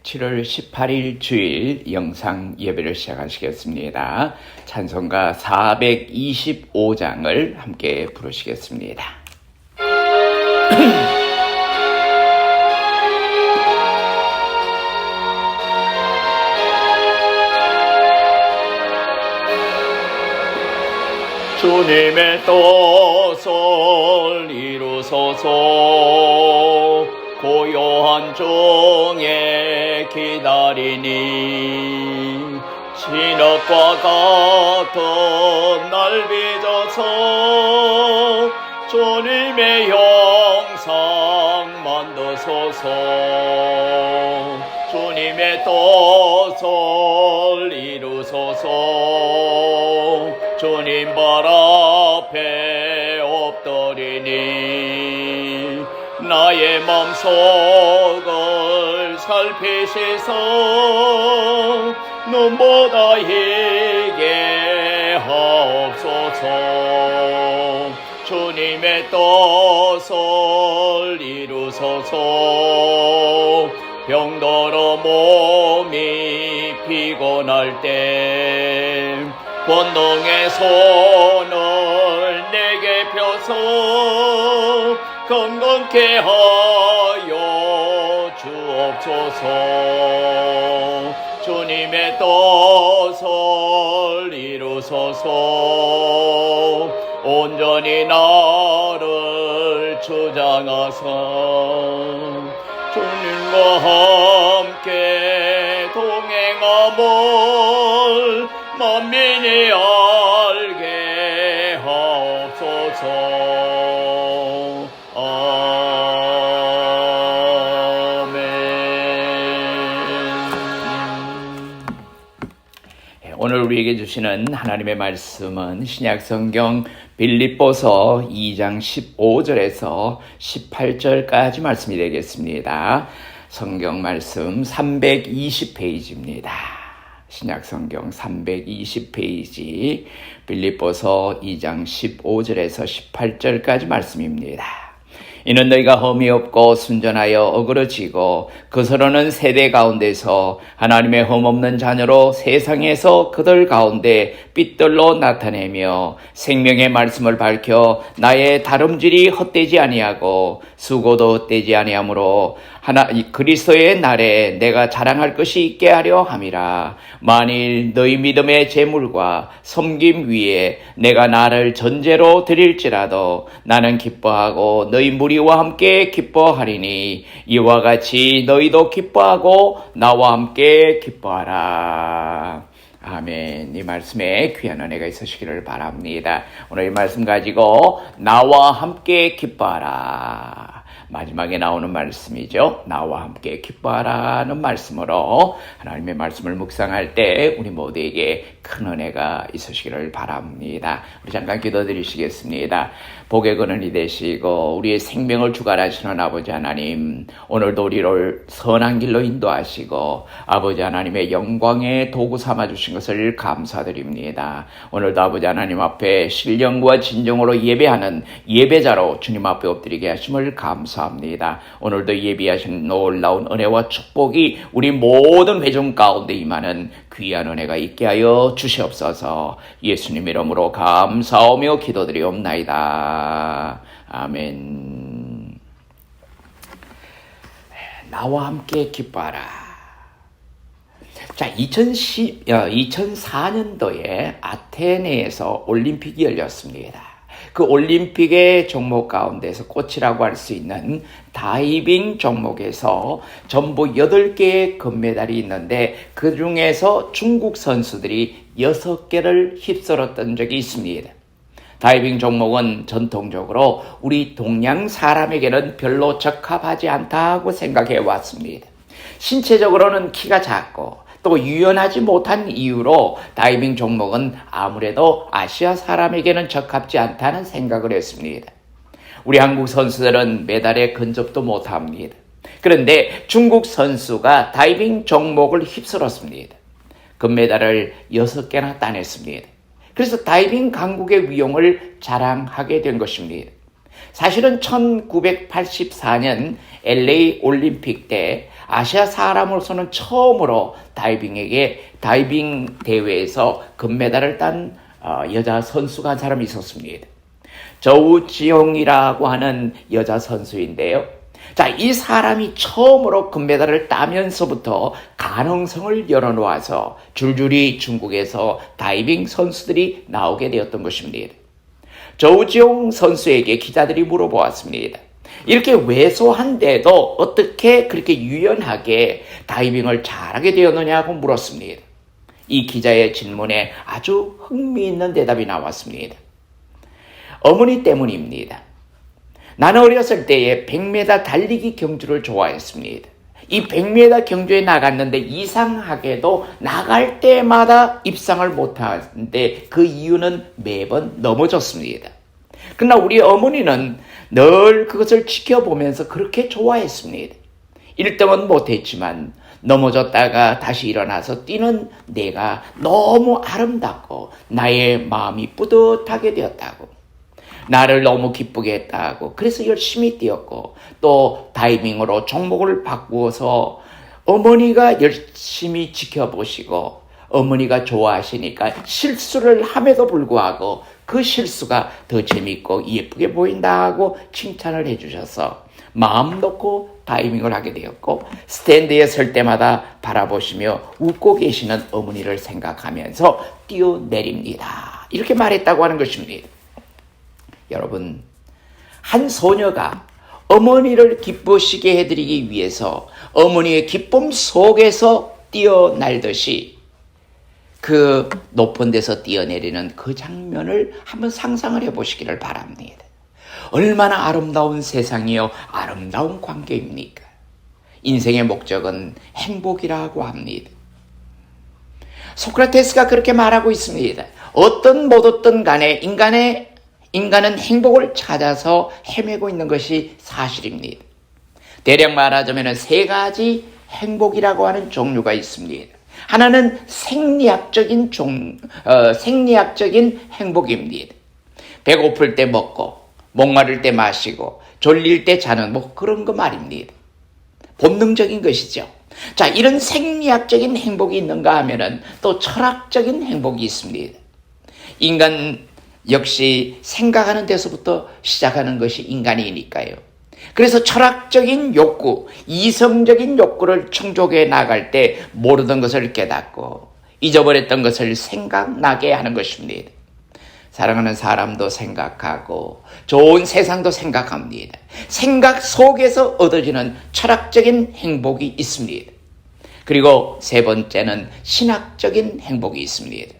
7월 18일 주일 영상 예배를 시작하시겠습니다. 찬송가 425장을 함께 부르시겠습니다. 주님의 뜻을 이루소서. 고요한 중에 기다리니 진흙과 같은 날 빚어서 주님의 형상 만드소서. 주님의 뜻을 이루소서. 주님 발 앞에 엎드리니 나의 마음속을 살피시소. 눈보다 희게 하옵소서. 주님의 뜻을 이루소서. 병들어 몸이 피곤할 때 권능의 손을 내게 펴서 건강케 하여 주옵소서. 주님의 뜻을 이루소서. 온전히 나를 주장하사 주님과 함께 동행함을 만민이 알게 하옵소서. 오늘 우리에게 주시는 하나님의 말씀은 신약성경 빌립보서 2장 15절에서 18절까지 말씀이 되겠습니다. 성경 말씀 320페이지입니다. 신약성경 320페이지 빌립보서 2장 15절에서 18절까지 말씀입니다. 이는 너희가 흠이 없고 순전하여 어그러지고 그스러는 세대 가운데서 하나님의 흠없는 자녀로 세상에서 그들 가운데 빛들로 나타내며 생명의 말씀을 밝혀 나의 다름질이 헛되지 아니하고 수고도 헛되지 아니하므로 그리스도의 날에 내가 자랑할 것이 있게 하려 함이라. 만일 너희 믿음의 제물과 섬김 위에 내가 나를 전제로 드릴지라도 나는 기뻐하고 너희 무리와 함께 기뻐하리니 이와 같이 너희도 기뻐하고 나와 함께 기뻐하라. 아멘. 이 말씀에 귀한 은혜가 있으시기를 바랍니다. 오늘 이 말씀 가지고 나와 함께 기뻐하라. 마지막에 나오는 말씀이죠. 나와 함께 기뻐하라는 말씀으로 하나님의 말씀을 묵상할 때 우리 모두에게 큰 은혜가 있으시기를 바랍니다. 우리 잠깐 기도드리시겠습니다. 복의 근원이 되시고 우리의 생명을 주관하시는 아버지 하나님, 오늘도 우리를 선한 길로 인도하시고 아버지 하나님의 영광의 도구 삼아주신 것을 감사드립니다. 오늘도 아버지 하나님 앞에 신령과 진정으로 예배하는 예배자로 주님 앞에 엎드리게 하심을 감사합니다. 오늘도 예비하신 놀라운 은혜와 축복이 우리 모든 회중 가운데 임하는 귀한 은혜가 있게 하여 주시옵소서. 예수님 이름으로 감사하며 기도드리옵나이다. 아멘. 나와 함께 기뻐하라. 자, 2004년도에 아테네에서 올림픽이 열렸습니다. 그 올림픽의 종목 가운데서 꽃이라고 할 수 있는 다이빙 종목에서 전부 8개의 금메달이 있는데 그 중에서 중국 선수들이 6개를 휩쓸었던 적이 있습니다. 다이빙 종목은 전통적으로 우리 동양 사람에게는 별로 적합하지 않다고 생각해 왔습니다. 신체적으로는 키가 작고 또 유연하지 못한 이유로 다이빙 종목은 아무래도 아시아 사람에게는 적합지 않다는 생각을 했습니다. 우리 한국 선수들은 메달에 근접도 못합니다. 그런데 중국 선수가 다이빙 종목을 휩쓸었습니다. 금메달을 6개나 따냈습니다. 그래서 다이빙 강국의 위용을 자랑하게 된 것입니다. 사실은 1984년 LA 올림픽 때 아시아 사람으로서는 처음으로 다이빙 대회에서 금메달을 딴 여자 선수가 한 사람이 있었습니다. 저우지용이라고 하는 여자 선수인데요. 자, 이 사람이 처음으로 금메달을 따면서부터 가능성을 열어놓아서 줄줄이 중국에서 다이빙 선수들이 나오게 되었던 것입니다. 저우지용 선수에게 기자들이 물어보았습니다. 이렇게 왜소한데도 어떻게 그렇게 유연하게 다이빙을 잘하게 되었느냐고 물었습니다. 이 기자의 질문에 아주 흥미있는 대답이 나왔습니다. 어머니 때문입니다. 나는 어렸을 때에 100m 달리기 경주를 좋아했습니다. 이 100m 경주에 나갔는데 이상하게도 나갈 때마다 입상을 못하는데 그 이유는 매번 넘어졌습니다. 그러나 우리 어머니는 늘 그것을 지켜보면서 그렇게 좋아했습니다. 1등은 못했지만 넘어졌다가 다시 일어나서 뛰는 내가 너무 아름답고 나의 마음이 뿌듯하게 되었다고. 나를 너무 기쁘게 했다고. 그래서 열심히 뛰었고 또 다이빙으로 종목을 바꾸어서 어머니가 열심히 지켜보시고 어머니가 좋아하시니까 실수를 함에도 불구하고 그 실수가 더 재밌고 예쁘게 보인다고 칭찬을 해주셔서 마음 놓고 다이빙을 하게 되었고 스탠드에 설 때마다 바라보시며 웃고 계시는 어머니를 생각하면서 뛰어내립니다. 이렇게 말했다고 하는 것입니다. 여러분, 한 소녀가 어머니를 기쁘시게 해드리기 위해서 어머니의 기쁨 속에서 뛰어날듯이 그 높은 데서 뛰어내리는 그 장면을 한번 상상을 해보시기를 바랍니다. 얼마나 아름다운 세상이요, 아름다운 관계입니까? 인생의 목적은 행복이라고 합니다. 소크라테스가 그렇게 말하고 있습니다. 어떤 못 어떤 간에 인간은 행복을 찾아서 헤매고 있는 것이 사실입니다. 대략 말하자면 세 가지 행복이라고 하는 종류가 있습니다. 하나는 생리학적인 행복입니다. 배고플 때 먹고 목마를 때 마시고 졸릴 때 자는 그런 거 말입니다. 본능적인 것이죠. 자, 이런 생리학적인 행복이 있는가 하면은 또 철학적인 행복이 있습니다. 인간 역시 생각하는 데서부터 시작하는 것이 인간이니까요. 그래서 철학적인 욕구, 이성적인 욕구를 충족해 나갈 때 모르던 것을 깨닫고 잊어버렸던 것을 생각나게 하는 것입니다. 사랑하는 사람도 생각하고 좋은 세상도 생각합니다. 생각 속에서 얻어지는 철학적인 행복이 있습니다. 그리고 세 번째는 신학적인 행복이 있습니다.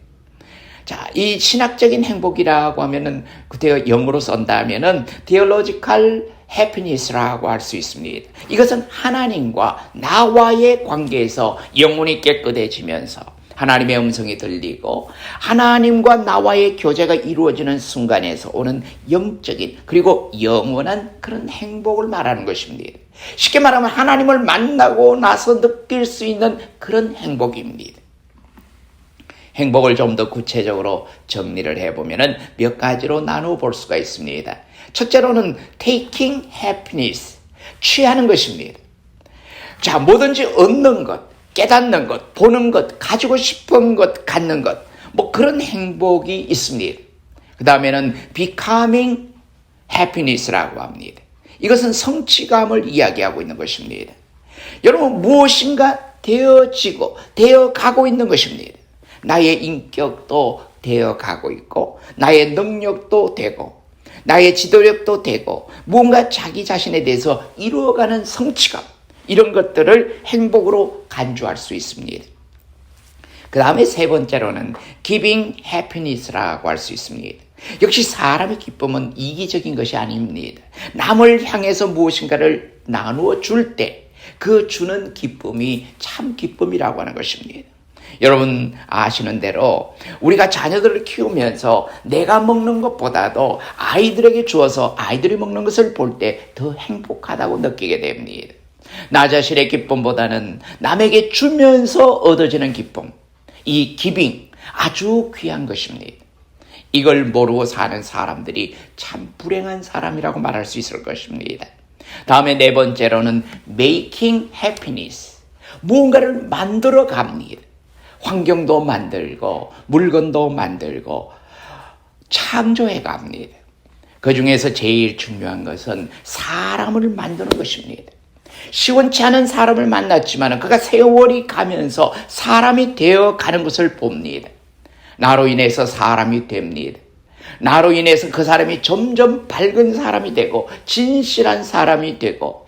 자, 이 신학적인 행복이라고 하면은 그때 영어로 쓴다면은 theological happiness라고 할 수 있습니다. 이것은 하나님과 나와의 관계에서 영혼이 깨끗해지면서 하나님의 음성이 들리고 하나님과 나와의 교제가 이루어지는 순간에서 오는 영적인 그리고 영원한 그런 행복을 말하는 것입니다. 쉽게 말하면 하나님을 만나고 나서 느낄 수 있는 그런 행복입니다. 행복을 좀 더 구체적으로 정리를 해보면 몇 가지로 나누어 볼 수가 있습니다. 첫째로는 taking happiness, 취하는 것입니다. 자, 뭐든지 얻는 것, 깨닫는 것, 보는 것, 가지고 싶은 것, 갖는 것, 그런 행복이 있습니다. 그 다음에는 becoming happiness라고 합니다. 이것은 성취감을 이야기하고 있는 것입니다. 여러분, 무엇인가 되어지고 되어가고 있는 것입니다. 나의 인격도 되어가고 있고 나의 능력도 되고 나의 지도력도 되고 무언가 자기 자신에 대해서 이루어가는 성취감, 이런 것들을 행복으로 간주할 수 있습니다. 그 다음에 세 번째로는 giving happiness라고 할 수 있습니다. 역시 사람의 기쁨은 이기적인 것이 아닙니다. 남을 향해서 무엇인가를 나누어 줄 때 그 주는 기쁨이 참 기쁨이라고 하는 것입니다. 여러분 아시는 대로 우리가 자녀들을 키우면서 내가 먹는 것보다도 아이들에게 주어서 아이들이 먹는 것을 볼 때 더 행복하다고 느끼게 됩니다. 나 자신의 기쁨보다는 남에게 주면서 얻어지는 기쁨, 이 기빙 아주 귀한 것입니다. 이걸 모르고 사는 사람들이 참 불행한 사람이라고 말할 수 있을 것입니다. 다음에 네 번째로는 making happiness. 무언가를 만들어 갑니다. 환경도 만들고 물건도 만들고 창조해 갑니다. 그 중에서 제일 중요한 것은 사람을 만드는 것입니다. 시원치 않은 사람을 만났지만 그가 세월이 가면서 사람이 되어 가는 것을 봅니다. 나로 인해서 사람이 됩니다. 나로 인해서 그 사람이 점점 밝은 사람이 되고 진실한 사람이 되고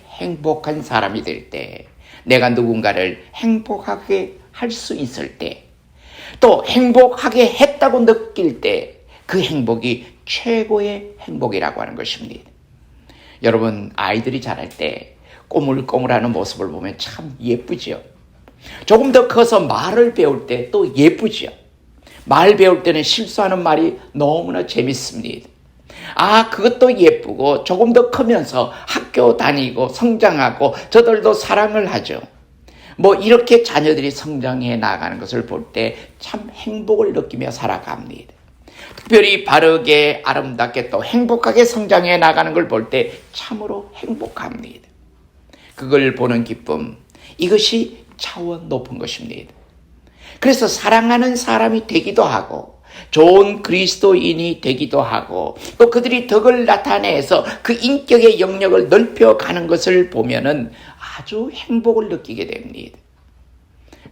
행복한 사람이 될 때, 내가 누군가를 행복하게 할 수 있을 때, 또 행복하게 했다고 느낄 때 그 행복이 최고의 행복이라고 하는 것입니다. 여러분, 아이들이 자랄 때 꼬물꼬물하는 모습을 보면 참 예쁘죠. 조금 더 커서 말을 배울 때 또 예쁘죠. 말 배울 때는 실수하는 말이 너무나 재밌습니다. 그것도 예쁘고 조금 더 크면서 학교 다니고 성장하고 저들도 사랑을 하죠. 이렇게 자녀들이 성장해 나가는 것을 볼 때 참 행복을 느끼며 살아갑니다. 특별히 바르게 아름답게 또 행복하게 성장해 나가는 걸 볼 때 참으로 행복합니다. 그걸 보는 기쁨, 이것이 차원 높은 것입니다. 그래서 사랑하는 사람이 되기도 하고 좋은 그리스도인이 되기도 하고 또 그들이 덕을 나타내서 그 인격의 영역을 넓혀가는 것을 보면은 아주 행복을 느끼게 됩니다.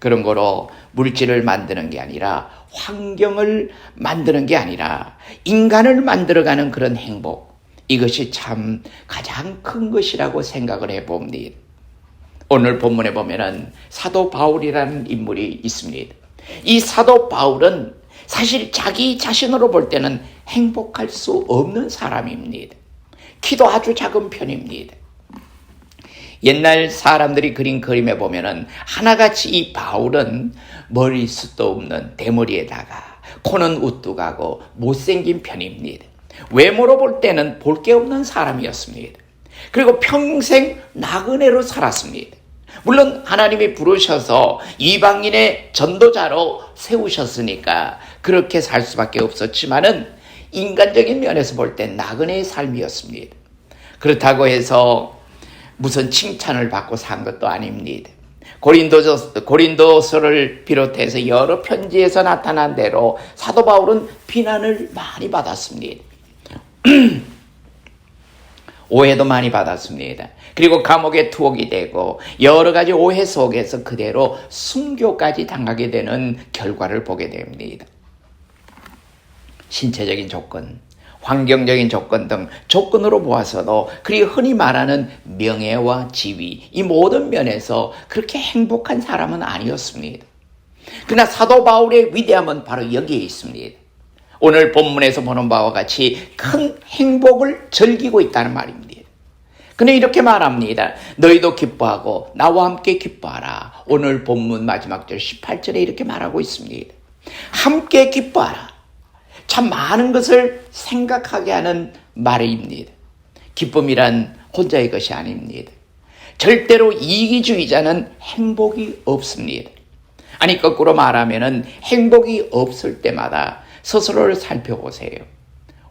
그런 거로 물질을 만드는 게 아니라 환경을 만드는 게 아니라 인간을 만들어가는 그런 행복, 이것이 참 가장 큰 것이라고 생각을 해봅니다. 오늘 본문에 보면은 사도 바울이라는 인물이 있습니다. 이 사도 바울은 사실 자기 자신으로 볼 때는 행복할 수 없는 사람입니다. 키도 아주 작은 편입니다. 옛날 사람들이 그린 그림에 보면은 하나같이 이 바울은 머리숱도 없는 대머리에다가 코는 우뚝하고 못생긴 편입니다. 외모로 볼 때는 볼 게 없는 사람이었습니다. 그리고 평생 나그네로 살았습니다. 물론 하나님이 부르셔서 이방인의 전도자로 세우셨으니까 그렇게 살 수밖에 없었지만은 인간적인 면에서 볼 때 나그네의 삶이었습니다. 그렇다고 해서 무슨 칭찬을 받고 산 것도 아닙니다. 고린도서를 비롯해서 여러 편지에서 나타난 대로 사도 바울은 비난을 많이 받았습니다. 오해도 많이 받았습니다. 그리고 감옥에 투옥이 되고 여러 가지 오해 속에서 그대로 순교까지 당하게 되는 결과를 보게 됩니다. 신체적인 조건, 환경적인 조건 등 조건으로 보아서도 그리 흔히 말하는 명예와 지위, 이 모든 면에서 그렇게 행복한 사람은 아니었습니다. 그러나 사도 바울의 위대함은 바로 여기에 있습니다. 오늘 본문에서 보는 바와 같이 큰 행복을 즐기고 있다는 말입니다. 그는 이렇게 말합니다. 너희도 기뻐하고 나와 함께 기뻐하라. 오늘 본문 마지막 절 18절에 이렇게 말하고 있습니다. 함께 기뻐하라. 참 많은 것을 생각하게 하는 말입니다. 기쁨이란 혼자의 것이 아닙니다. 절대로 이기주의자는 행복이 없습니다. 거꾸로 말하면은 행복이 없을 때마다 스스로를 살펴보세요.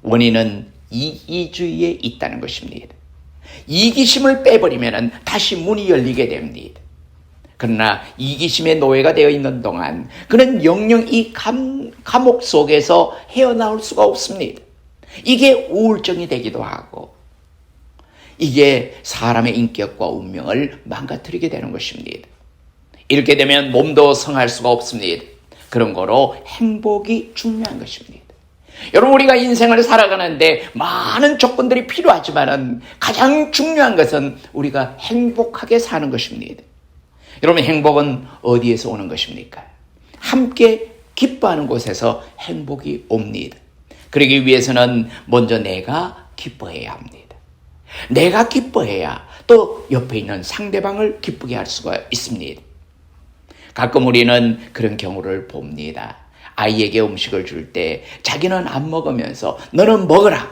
원인은 이기주의에 있다는 것입니다. 이기심을 빼버리면 다시 문이 열리게 됩니다. 그러나 이기심의 노예가 되어 있는 동안 그는 영영 이 감옥 속에서 헤어나올 수가 없습니다. 이게 우울증이 되기도 하고 이게 사람의 인격과 운명을 망가뜨리게 되는 것입니다. 이렇게 되면 몸도 성할 수가 없습니다. 그런 거로 행복이 중요한 것입니다. 여러분, 우리가 인생을 살아가는데 많은 조건들이 필요하지만 가장 중요한 것은 우리가 행복하게 사는 것입니다. 여러분, 행복은 어디에서 오는 것입니까? 함께 기뻐하는 곳에서 행복이 옵니다. 그러기 위해서는 먼저 내가 기뻐해야 합니다. 내가 기뻐해야 또 옆에 있는 상대방을 기쁘게 할 수가 있습니다. 가끔 우리는 그런 경우를 봅니다. 아이에게 음식을 줄 때 자기는 안 먹으면서 너는 먹어라.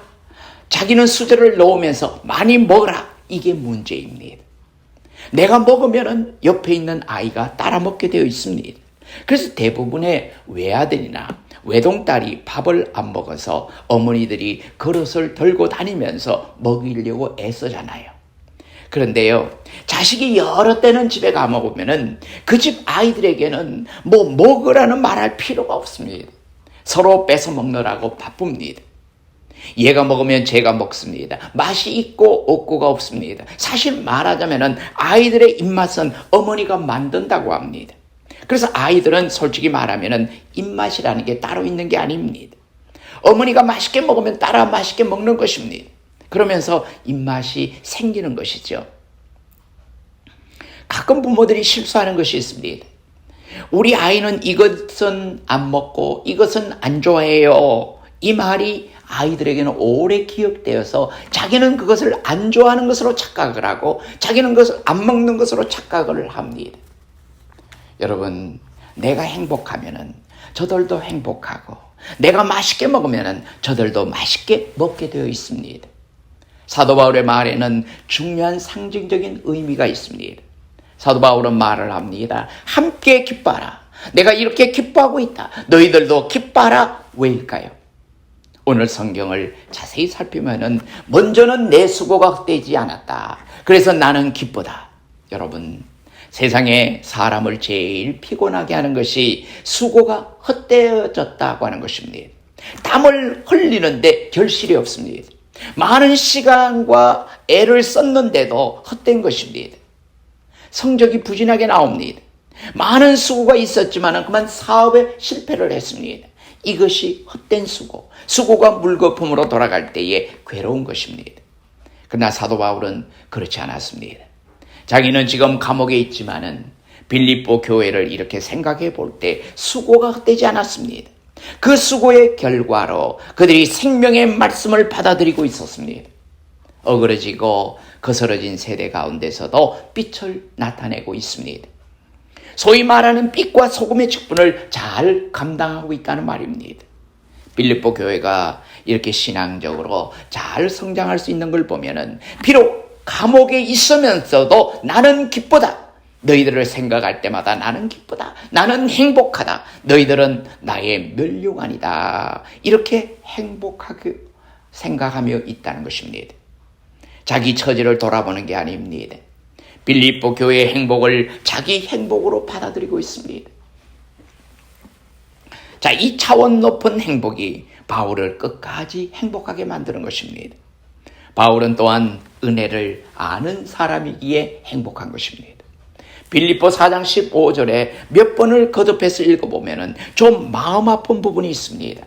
자기는 수저를 넣으면서 많이 먹어라. 이게 문제입니다. 내가 먹으면 옆에 있는 아이가 따라 먹게 되어 있습니다. 그래서 대부분의 외아들이나 외동딸이 밥을 안 먹어서 어머니들이 그릇을 들고 다니면서 먹이려고 애쓰잖아요. 그런데요, 자식이 여러 때는 집에 가 먹으면은 그 집 아이들에게는 뭐 먹으라는 말할 필요가 없습니다. 서로 뺏어 먹느라고 바쁩니다. 얘가 먹으면 제가 먹습니다. 맛이 있고 없고가 없습니다. 사실 말하자면은 아이들의 입맛은 어머니가 만든다고 합니다. 그래서 아이들은 솔직히 말하면은 입맛이라는 게 따로 있는 게 아닙니다. 어머니가 맛있게 먹으면 따라 맛있게 먹는 것입니다. 그러면서 입맛이 생기는 것이죠. 가끔 부모들이 실수하는 것이 있습니다. 우리 아이는 이것은 안 먹고 이것은 안 좋아해요. 이 말이 아이들에게는 오래 기억되어서 자기는 그것을 안 좋아하는 것으로 착각을 하고 자기는 그것을 안 먹는 것으로 착각을 합니다. 여러분, 내가 행복하면은 저들도 행복하고 내가 맛있게 먹으면은 저들도 맛있게 먹게 되어 있습니다. 사도 바울의 말에는 중요한 상징적인 의미가 있습니다. 사도 바울은 말을 합니다. 함께 기뻐하라. 내가 이렇게 기뻐하고 있다. 너희들도 기뻐하라. 왜일까요? 오늘 성경을 자세히 살피면은 먼저는 내 수고가 헛되지 않았다. 그래서 나는 기쁘다. 여러분, 세상에 사람을 제일 피곤하게 하는 것이 수고가 헛되어졌다고 하는 것입니다. 땀을 흘리는데 결실이 없습니다. 많은 시간과 애를 썼는데도 헛된 것입니다. 성적이 부진하게 나옵니다. 많은 수고가 있었지만 그만 사업에 실패를 했습니다. 이것이 헛된 수고, 수고가 물거품으로 돌아갈 때에 괴로운 것입니다. 그러나 사도 바울은 그렇지 않았습니다. 자기는 지금 감옥에 있지만은 빌립보 교회를 이렇게 생각해 볼 때 수고가 헛되지 않았습니다. 그 수고의 결과로 그들이 생명의 말씀을 받아들이고 있었습니다. 어그러지고 거스러진 세대 가운데서도 빛을 나타내고 있습니다. 소위 말하는 빛과 소금의 직분을 잘 감당하고 있다는 말입니다. 빌립보 교회가 이렇게 신앙적으로 잘 성장할 수 있는 걸 보면은 비록 감옥에 있으면서도 나는 기쁘다. 너희들을 생각할 때마다 나는 기쁘다. 나는 행복하다. 너희들은 나의 면류관이다. 이렇게 행복하게 생각하며 있다는 것입니다. 자기 처지를 돌아보는 게 아닙니다. 빌립보 교회의 행복을 자기 행복으로 받아들이고 있습니다. 자, 이 차원 높은 행복이 바울을 끝까지 행복하게 만드는 것입니다. 바울은 또한 은혜를 아는 사람이기에 행복한 것입니다. 빌립보 4장 15절에 몇 번을 거듭해서 읽어보면 좀 마음 아픈 부분이 있습니다.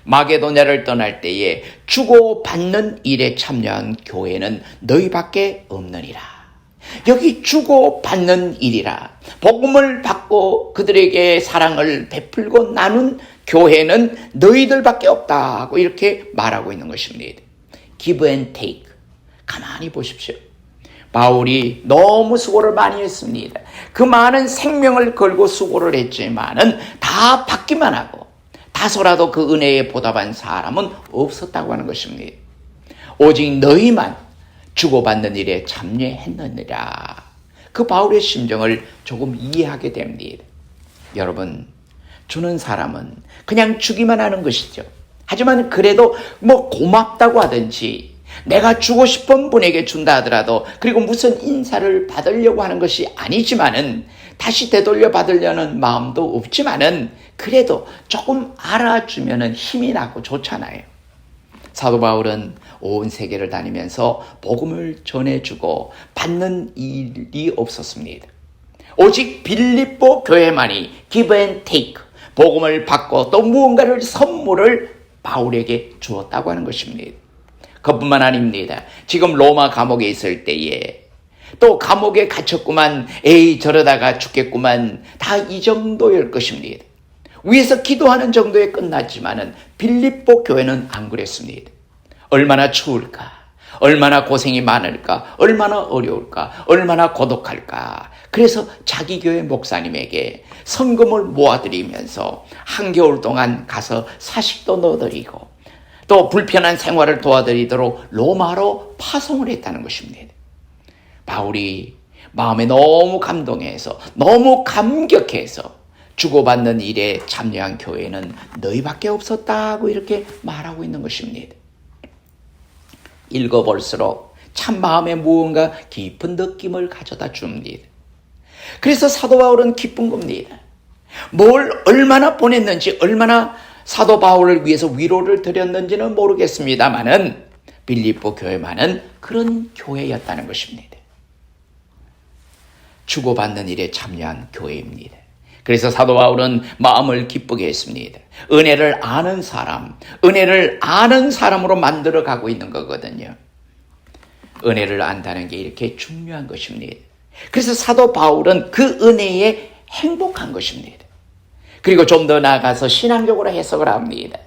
마게도냐를 떠날 때에 주고받는 일에 참여한 교회는 너희밖에 없느니라. 여기 주고받는 일이라. 복음을 받고 그들에게 사랑을 베풀고 나눈 교회는 너희들밖에 없다고 이렇게 말하고 있는 것입니다. Give and take. 가만히 보십시오. 바울이 너무 수고를 많이 했습니다. 그 많은 생명을 걸고 수고를 했지만은 다 받기만 하고 다소라도 그 은혜에 보답한 사람은 없었다고 하는 것입니다. 오직 너희만 주고받는 일에 참여했느니라. 그 바울의 심정을 조금 이해하게 됩니다. 여러분, 주는 사람은 그냥 주기만 하는 것이죠. 하지만 그래도 뭐 고맙다고 하든지 내가 주고 싶은 분에게 준다 하더라도 그리고 무슨 인사를 받으려고 하는 것이 아니지만은 다시 되돌려 받으려는 마음도 없지만은 그래도 조금 알아주면은 힘이 나고 좋잖아요. 사도 바울은 온 세계를 다니면서 복음을 전해주고 받는 일이 없었습니다. 오직 빌립보 교회만이 give and take, 복음을 받고 또 무언가를 선물을 바울에게 주었다고 하는 것입니다. 그뿐만 아닙니다. 지금 로마 감옥에 있을 때에 또 감옥에 갇혔구만, 에이 저러다가 죽겠구만, 다 이 정도일 것입니다. 위에서 기도하는 정도에 끝났지만은 빌립보 교회는 안 그랬습니다. 얼마나 추울까, 얼마나 고생이 많을까, 얼마나 어려울까, 얼마나 고독할까. 그래서 자기 교회 목사님에게 성금을 모아드리면서 한겨울 동안 가서 사식도 넣어드리고 또 불편한 생활을 도와드리도록 로마로 파송을 했다는 것입니다. 바울이 마음에 너무 감동해서 너무 감격해서 주고받는 일에 참여한 교회는 너희밖에 없었다고 이렇게 말하고 있는 것입니다. 읽어볼수록 참 마음에 무언가 깊은 느낌을 가져다 줍니다. 그래서 사도 바울은 기쁜 겁니다. 뭘 얼마나 보냈는지, 얼마나 사도 바울을 위해서 위로를 드렸는지는 모르겠습니다만은 빌립보 교회만은 그런 교회였다는 것입니다. 주고받는 일에 참여한 교회입니다. 그래서 사도 바울은 마음을 기쁘게 했습니다. 은혜를 아는 사람, 은혜를 아는 사람으로 만들어 가고 있는 거거든요. 은혜를 안다는 게 이렇게 중요한 것입니다. 그래서 사도 바울은 그 은혜에 행복한 것입니다. 그리고 좀 더 나아가서 신앙적으로 해석을 합니다.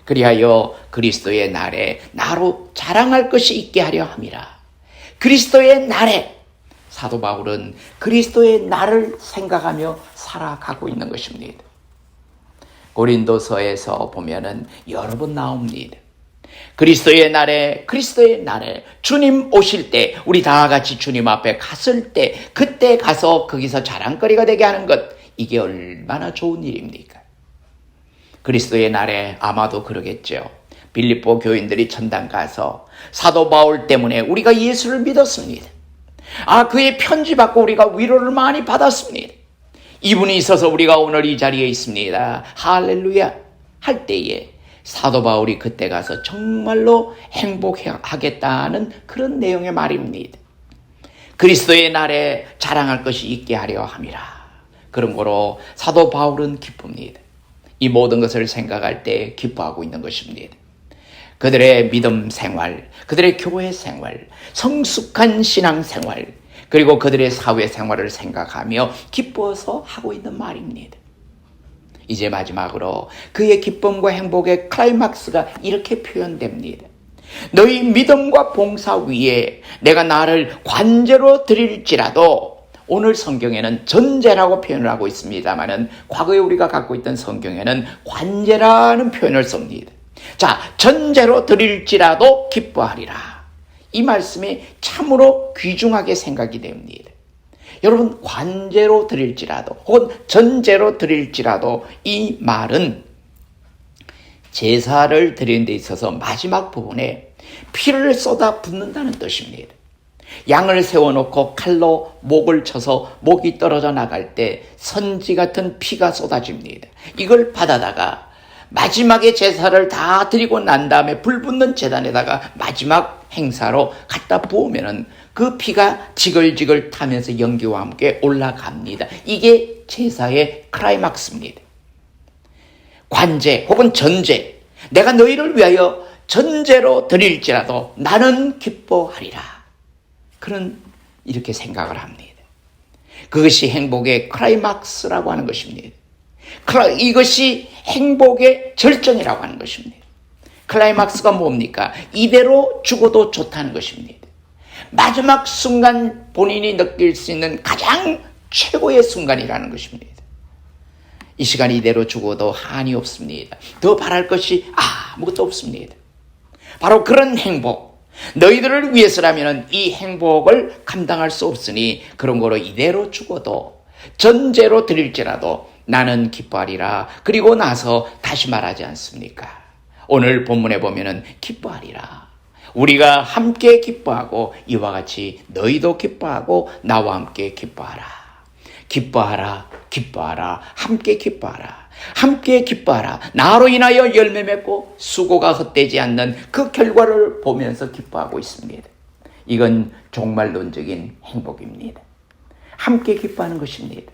그리하여 그리스도의 날에 나로 자랑할 것이 있게 하려 함이라. 그리스도의 날에 사도 바울은 그리스도의 날을 생각하며 살아가고 있는 것입니다. 고린도서에서 보면은 여러 번 나옵니다. 그리스도의 날에 주님 오실 때, 우리 다 같이 주님 앞에 갔을 때, 그때 가서 거기서 자랑거리가 되게 하는 것, 이게 얼마나 좋은 일입니까? 그리스도의 날에 아마도 그러겠죠. 빌립보 교인들이 천당 가서 사도 바울 때문에 우리가 예수를 믿었습니다. 그의 편지 받고 우리가 위로를 많이 받았습니다. 이분이 있어서 우리가 오늘 이 자리에 있습니다. 할렐루야 할 때에 사도 바울이 그때 가서 정말로 행복하겠다는 그런 내용의 말입니다. 그리스도의 날에 자랑할 것이 있게 하려 함이라. 그런 거로 사도 바울은 기쁩니다. 이 모든 것을 생각할 때 기뻐하고 있는 것입니다. 그들의 믿음 생활, 그들의 교회 생활, 성숙한 신앙 생활, 그리고 그들의 사회 생활을 생각하며 기뻐서 하고 있는 말입니다. 이제 마지막으로 그의 기쁨과 행복의 클라이막스가 이렇게 표현됩니다. 너희 믿음과 봉사 위에 내가 나를 관제로 드릴지라도, 오늘 성경에는 전제라고 표현을 하고 있습니다만은 과거에 우리가 갖고 있던 성경에는 관제라는 표현을 씁니다. 자, 전제로 드릴지라도 기뻐하리라. 이 말씀이 참으로 귀중하게 생각이 됩니다. 여러분, 관제로 드릴지라도 혹은 전제로 드릴지라도, 이 말은 제사를 드리는 데 있어서 마지막 부분에 피를 쏟아 붓는다는 뜻입니다. 양을 세워놓고 칼로 목을 쳐서 목이 떨어져 나갈 때 선지 같은 피가 쏟아집니다. 이걸 받아다가 마지막에 제사를 다 드리고 난 다음에 불 붙는 제단에다가 마지막 행사로 갖다 부으면은 그 피가 지글지글 타면서 연기와 함께 올라갑니다. 이게 제사의 클라이막스입니다. 관제 혹은 전제, 내가 너희를 위하여 전제로 드릴지라도 나는 기뻐하리라. 그런 이렇게 생각을 합니다. 그것이 행복의 클라이막스라고 하는 것입니다. 이것이 행복의 절정이라고 하는 것입니다. 클라이막스가 뭡니까? 이대로 죽어도 좋다는 것입니다. 마지막 순간 본인이 느낄 수 있는 가장 최고의 순간이라는 것입니다. 이 시간 이대로 죽어도 한이 없습니다. 더 바랄 것이 아무것도 없습니다. 바로 그런 행복, 너희들을 위해서라면 이 행복을 감당할 수 없으니 그런 거로 이대로 죽어도 전제로 드릴지라도 나는 기뻐하리라. 그리고 나서 다시 말하지 않습니까? 오늘 본문에 보면은 기뻐하리라. 우리가 함께 기뻐하고 이와 같이 너희도 기뻐하고 나와 함께 기뻐하라. 기뻐하라, 기뻐하라, 함께 기뻐하라. 함께 기뻐하라. 나로 인하여 열매 맺고 수고가 헛되지 않는 그 결과를 보면서 기뻐하고 있습니다. 이건 종말론적인 행복입니다. 함께 기뻐하는 것입니다.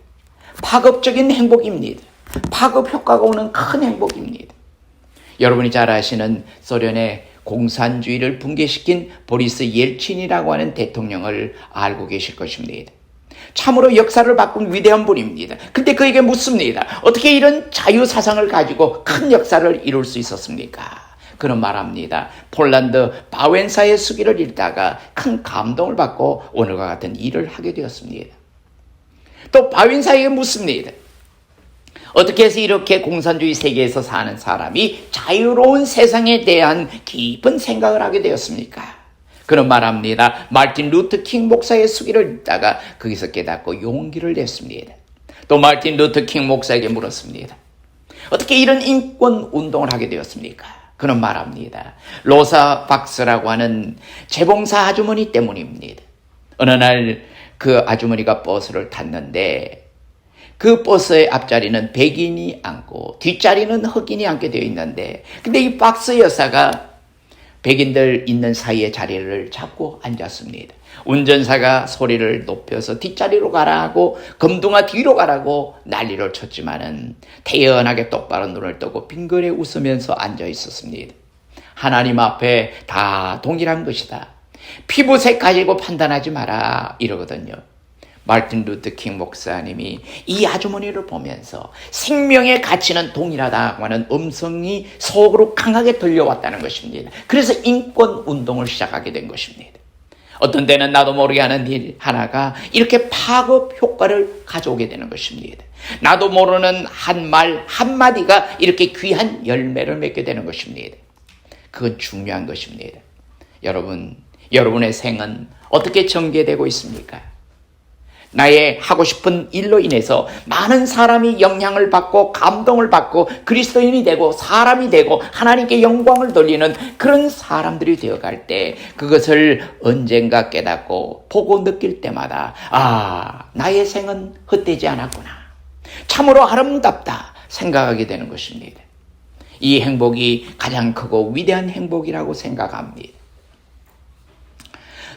파급적인 행복입니다. 파급 효과가 오는 큰 행복입니다. 여러분이 잘 아시는 소련의 공산주의를 붕괴시킨 보리스 옐친이라고 하는 대통령을 알고 계실 것입니다. 참으로 역사를 바꾼 위대한 분입니다. 근데 그에게 묻습니다. 어떻게 이런 자유사상을 가지고 큰 역사를 이룰 수 있었습니까? 그런 말합니다. 폴란드 바웬사의 수기를 읽다가 큰 감동을 받고 오늘과 같은 일을 하게 되었습니다. 또 바웬사에게 묻습니다. 어떻게 해서 이렇게 공산주의 세계에서 사는 사람이 자유로운 세상에 대한 깊은 생각을 하게 되었습니까? 그런 말합니다. 마틴 루터 킹 목사의 수기를 읽다가 거기서 깨닫고 용기를 냈습니다. 또 마틴 루터 킹 목사에게 물었습니다. 어떻게 이런 인권 운동을 하게 되었습니까? 그는 말합니다. 로사 박스라고 하는 재봉사 아주머니 때문입니다. 어느 날 그 아주머니가 버스를 탔는데 그 버스의 앞자리는 백인이 앉고 뒷자리는 흑인이 앉게 되어 있는데, 근데 이 박스 여사가 백인들 있는 사이에 자리를 잡고 앉았습니다. 운전사가 소리를 높여서 뒷자리로 가라고, 검둥아 뒤로 가라고 난리를 쳤지만은 태연하게 똑바로 눈을 뜨고 빙그레 웃으면서 앉아 있었습니다. 하나님 앞에 다 동일한 것이다. 피부색 가지고 판단하지 마라 이러거든요. 마틴 루터 킹 목사님이 이 아주머니를 보면서 생명의 가치는 동일하다고 하는 음성이 속으로 강하게 들려왔다는 것입니다. 그래서 인권 운동을 시작하게 된 것입니다. 어떤 때는 나도 모르게 하는 일 하나가 이렇게 파급 효과를 가져오게 되는 것입니다. 나도 모르는 한 말 한마디가 이렇게 귀한 열매를 맺게 되는 것입니다. 그건 중요한 것입니다. 여러분의 생은 어떻게 전개되고 있습니까? 나의 하고 싶은 일로 인해서 많은 사람이 영향을 받고 감동을 받고 그리스도인이 되고 사람이 되고 하나님께 영광을 돌리는 그런 사람들이 되어갈 때 그것을 언젠가 깨닫고 보고 느낄 때마다 나의 생은 헛되지 않았구나. 참으로 아름답다 생각하게 되는 것입니다. 이 행복이 가장 크고 위대한 행복이라고 생각합니다.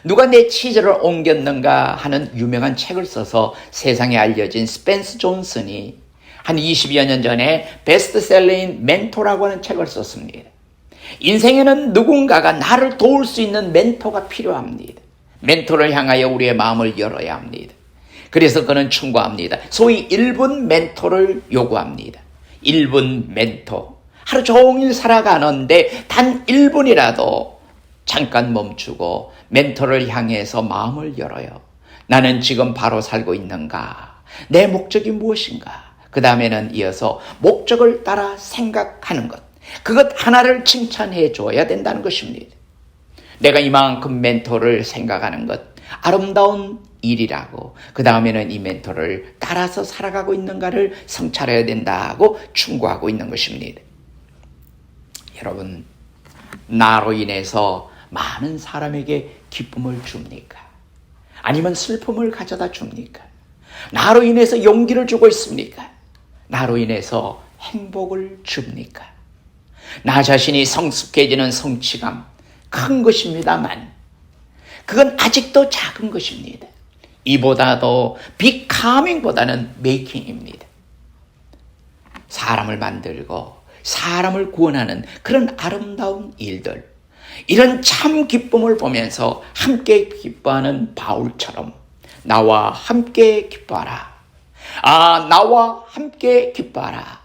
누가 내 치즈를 옮겼는가 하는 유명한 책을 써서 세상에 알려진 스펜서 존슨이 한 20여 년 전에 베스트셀러인 멘토라고 하는 책을 썼습니다. 인생에는 누군가가 나를 도울 수 있는 멘토가 필요합니다. 멘토를 향하여 우리의 마음을 열어야 합니다. 그래서 그는 충고합니다. 소위 1분 멘토를 요구합니다. 1분 멘토. 하루 종일 살아가는데 단 1분이라도 잠깐 멈추고 멘토를 향해서 마음을 열어요. 나는 지금 바로 살고 있는가? 내 목적이 무엇인가? 그 다음에는 이어서 목적을 따라 생각하는 것. 그것 하나를 칭찬해 줘야 된다는 것입니다. 내가 이만큼 멘토를 생각하는 것 아름다운 일이라고, 그 다음에는 이 멘토를 따라서 살아가고 있는가를 성찰해야 된다고 충고하고 있는 것입니다. 여러분, 나로 인해서 많은 사람에게 기쁨을 줍니까? 아니면 슬픔을 가져다 줍니까? 나로 인해서 용기를 주고 있습니까? 나로 인해서 행복을 줍니까? 나 자신이 성숙해지는 성취감 큰 것입니다만 그건 아직도 작은 것입니다. 이보다도 비카밍보다는 메이킹입니다. 사람을 만들고 사람을 구원하는 그런 아름다운 일들, 이런 참 기쁨을 보면서 함께 기뻐하는 바울처럼 나와 함께 기뻐하라. 나와 함께 기뻐하라.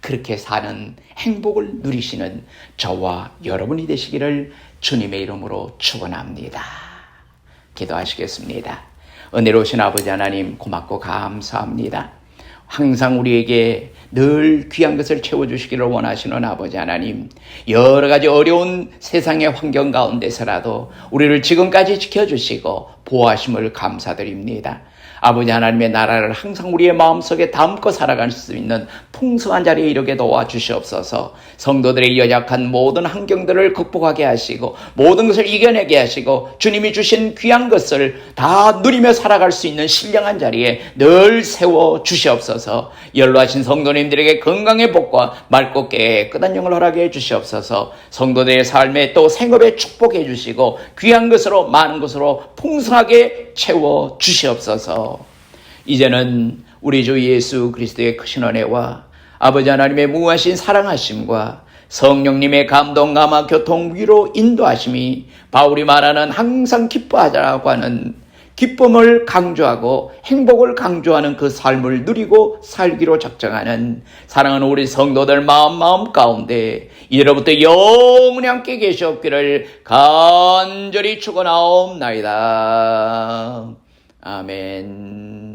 그렇게 사는 행복을 누리시는 저와 여러분이 되시기를 주님의 이름으로 축원합니다. 기도하시겠습니다. 은혜로우신 아버지 하나님, 고맙고 감사합니다. 항상 우리에게 늘 귀한 것을 채워주시기를 원하시는 아버지 하나님, 여러 가지 어려운 세상의 환경 가운데서라도 우리를 지금까지 지켜주시고 보호하심을 감사드립니다. 아버지 하나님의 나라를 항상 우리의 마음속에 담고 살아갈 수 있는 풍성한 자리에 이르게 도와주시옵소서. 성도들의 연약한 모든 환경들을 극복하게 하시고 모든 것을 이겨내게 하시고 주님이 주신 귀한 것을 다 누리며 살아갈 수 있는 신령한 자리에 늘 세워주시옵소서. 연로하신 성도님들에게 건강의 복과 맑고 깨끗한 영을 허락해 주시옵소서. 성도들의 삶에 또 생업에 축복해 주시고 귀한 것으로 많은 것으로 풍성하게 채워주시옵소서. 이제는 우리 주 예수 그리스도의 크신 은혜와 아버지 하나님의 무한하신 사랑하심과 성령님의 감동, 감화, 교통, 위로, 인도하심이 바울이 말하는 항상 기뻐하자라고 하는 기쁨을 강조하고 행복을 강조하는 그 삶을 누리고 살기로 작정하는 사랑하는 우리 성도들 마음 가운데 이제로부터 영원히 함께 계시옵기를 간절히 축원하옵나이다. 아멘.